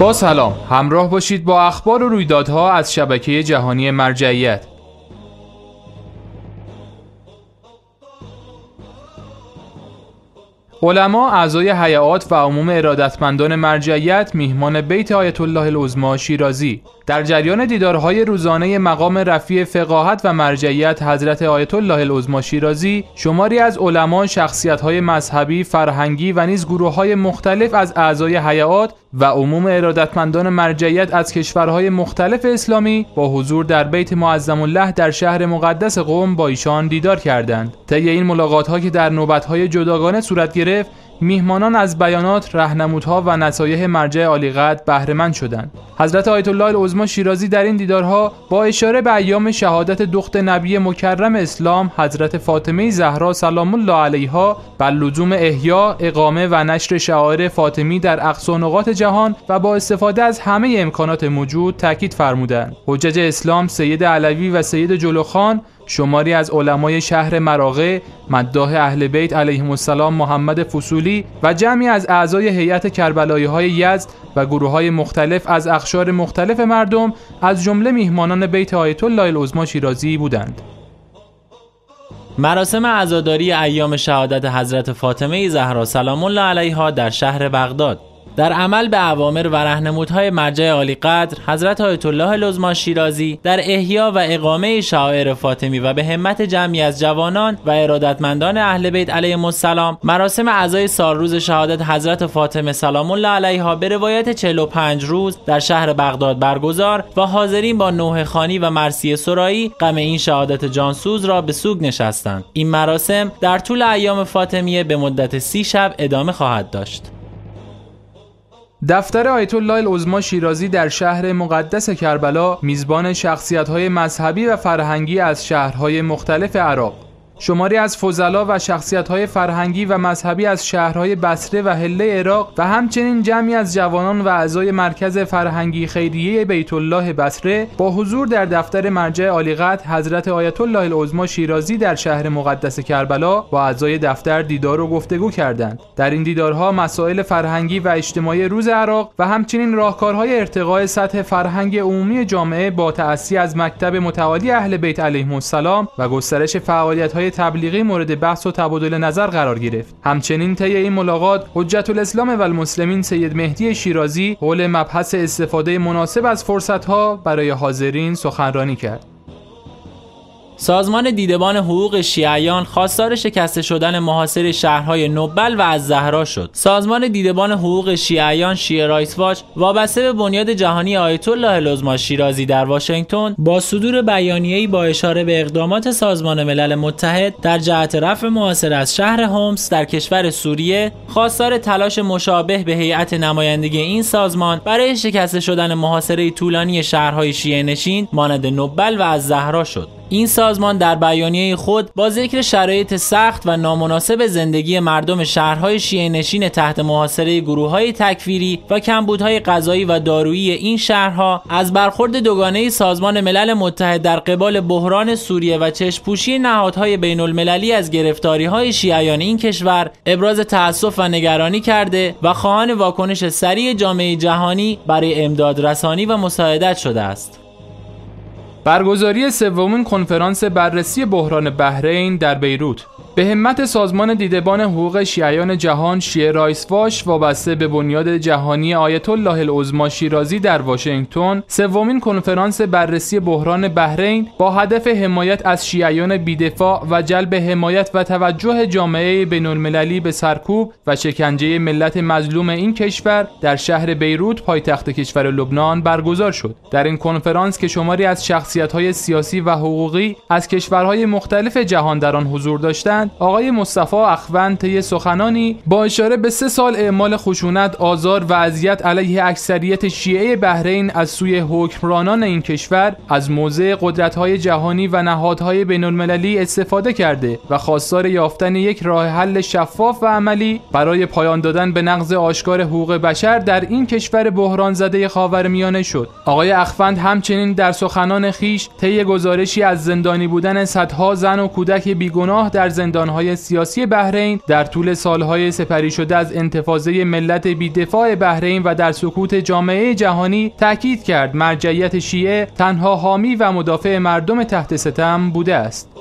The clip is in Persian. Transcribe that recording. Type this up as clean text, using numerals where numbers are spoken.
با سلام، همراه باشید با اخبار و رویدادها از شبکه جهانی مرجعیت. علما، اعضای هیئات و عموم ارادتمندان مرجعیت میهمان بیت آیت الله العظمی شیرازی در جریان دیدارهای روزانه مقام رفیع فقاهت و مرجعیت حضرت آیت الله العظمی شیرازی، شماری از علما، شخصیت‌های مذهبی، فرهنگی و نیز گروه‌های مختلف از اعضای هیئات و عموم ارادتمندان مرجعیت از کشورهای مختلف اسلامی با حضور در بیت معظم الله در شهر مقدس قم با ایشان دیدار کردند. طی این ملاقات‌ها که در نوبت‌های جداگانه صورت گرفت، میهمانان از بیانات، راهنمودها و نصایح مرجع عالیقدر بهره مند شدند. حضرت آیت الله العظمی شیرازی در این دیدارها با اشاره به ایام شهادت دخت نبی مکرم اسلام حضرت فاطمه زهرا سلام الله علیها بر لزوم احیا، اقامه و نشر شعائر فاطمی در اقصی نقاط جهان و با استفاده از همه امکانات موجود تاکید فرمودند. حجج اسلام سید علوی و سید جلوخان، شماری از علمای شهر مراغه، مداح اهل بیت علیهم السلام محمد فصولی و جمعی از اعضای هیئت کربلایی‌های یزد و گروه‌های مختلف از اقشار مختلف مردم از جمله میهمانان بیت آیت الله العظمی شیرازی بودند. مراسم عزاداری ایام شهادت حضرت فاطمه زهرا سلام الله علیها در شهر بغداد در عمل به اوامر و راهنمودهای مرجع عالیقدر حضرت آیت الله العظمی شیرازی در احیا و اقامه شعائر فاطمی و به همت جمعی از جوانان و ارادتمندان اهل بیت علیهم السلام، مراسم عزای سالروز شهادت حضرت فاطمه سلام الله علیها به روایت 45 روز در شهر بغداد برگزار و حاضرین با نوحه خوانی و مرثیه سرایی غم این شهادت جانسوز را به سوگ نشستند. این مراسم در طول ایام فاطمیه به مدت 30 شب ادامه خواهد داشت. دفتر آیت الله العظمی شیرازی در شهر مقدس کربلا میزبان شخصیت‌های مذهبی و فرهنگی از شهرهای مختلف عراق، شماری از فضلا و شخصیت‌های فرهنگی و مذهبی از شهرهای بصره و حله عراق و همچنین جمعی از جوانان و اعضای مرکز فرهنگی خیریه بیت الله بصره با حضور در دفتر مرجع عالیقدر حضرت آیت الله العظمی شیرازی در شهر مقدس کربلا با اعضای دفتر دیدار و گفتگو کردند. در این دیدارها مسائل فرهنگی و اجتماعی روز عراق و همچنین راهکارهای ارتقاء سطح فرهنگ عمومی جامعه با تأسی از مکتب متعالی اهل بیت علیهم السلام و گسترش فعالیت‌های تبلیغی مورد بحث و تبادل نظر قرار گرفت. همچنین طی این ملاقات حجت الاسلام و المسلمین سید مهدی شیرازی حول مبحث استفاده مناسب از فرصت‌ها برای حاضرین سخنرانی کرد. سازمان دیدبان حقوق شیعیان خواستار شکسته شدن محاصره شهرهای نوبل و الزهرا شد. سازمان دیدبان حقوق شیعیان شیعه رایتس واچ وابسته به بنیاد جهانی آیت الله العظمی شیرازی در واشنگتن با صدور بیانیه‌ای با اشاره به اقدامات سازمان ملل متحد در جهت رفع محاصره از شهر حمص در کشور سوریه خواستار تلاش مشابه به هیئت نمایندگی این سازمان برای شکسته شدن محاصره طولانی شهرهای شیعه نشین مانند نوبل و الزهرا شد. این سازمان در بیانیه خود با ذکر شرایط سخت و نامناسب زندگی مردم شهرهای شیعه نشین تحت محاصره گروه‌های تکفیری و کمبودهای غذایی و دارویی این شهرها از برخورد دوگانه سازمان ملل متحد در قبال بحران سوریه و چشم‌پوشی نهادهای بین‌المللی از گرفتاری‌های شیعیان این کشور ابراز تأسف و نگرانی کرده و خواهان واکنش سریع جامعه جهانی برای امداد رسانی و مساعدت شده است. برگزاری سومین کنفرانس بررسی بحران بحرین در بیروت به همت سازمان دیدبان حقوق شیعیان جهان شیعه رایتس واچ وابسته به بنیاد جهانی آیت الله العظمی شیرازی در واشنگتن سومین کنفرانس بررسی بحران بحرین با هدف حمایت از شیعیان بی‌دفاع و جلب حمایت و توجه جامعه بین‌المللی به سرکوب و شکنجه ملت مظلوم این کشور در شهر بیروت پایتخت کشور لبنان برگزار شد. در این کنفرانس که شماری از شخصیت‌های سیاسی و حقوقی از کشورهای مختلف جهان در آن حضور داشتند، آقای مصطفی اخوند طی سخنانی با اشاره به 3 سال اعمال خشونت، آزار و اذیت علیه اکثریت شیعه بحرین از سوی حکمرانان این کشور از موضع قدرت‌های جهانی و نهادهای بین‌المللی استفاده کرده و خواستار یافتن یک راه حل شفاف و عملی برای پایان دادن به نقض آشکار حقوق بشر در این کشور بحران زده خاورمیانه شد. آقای اخوند همچنین در سخنان خیش طی گزارشی از زندانی بودن صدها زن و کودک بیگناه در زندان زندانهای سیاسی بحرین در طول سالهای سپری شده از انتفاضه ملت بی‌دفاع بحرین و در سکوت جامعه جهانی تأکید کرد مرجعیت شیعه تنها حامی و مدافع مردم تحت ستم بوده است.